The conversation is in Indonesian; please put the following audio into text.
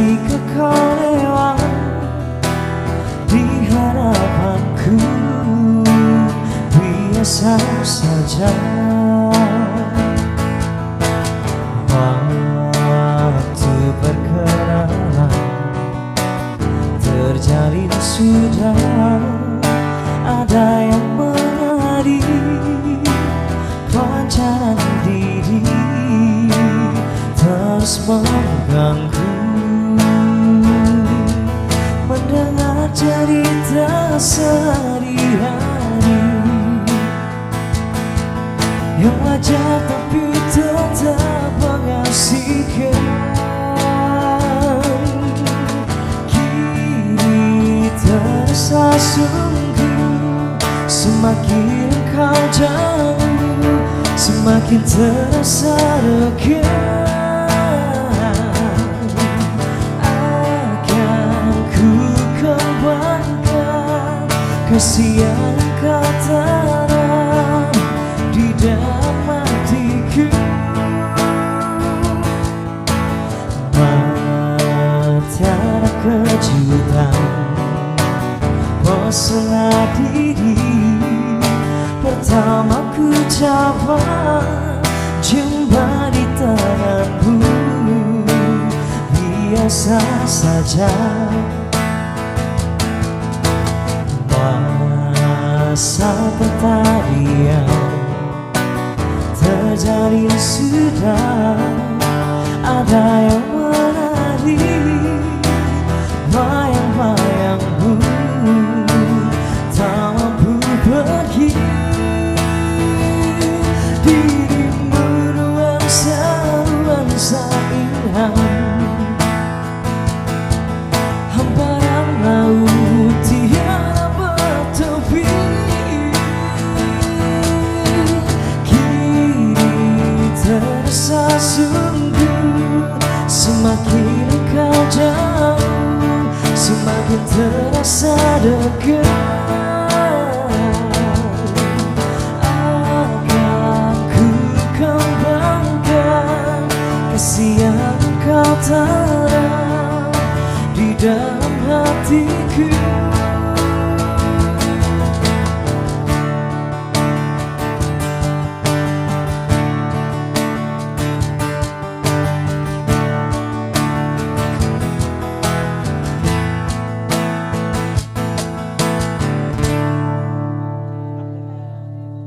ketika kau lewat di hadapanku, biasa saja. Waktu perkenalan terjalin sudah, ada yang menari pancaran diri terus mengganggu. Mendengar cerita sehari-hari yang wajar tapi tetap mengasihkan. Kini terasa sungguh, semakin kau jauh semakin terasa lega. Akan ku kembangkan kasih yang kau tanam di dalam hatiku. Tiada kejutan, pesona diri pertama ku coba jumpa di tanganmu, biasa saja. Masa pertanian terjalin sudah, ada yang menari bayang-bayangmu tak mampu pergi. Dirimu nuansa ilham, hamparan laut tiada bertepi. Kini terasa sungguh, semakin kau jauh semakin terasa dekat. Yang kau tanam di dalam hatiku.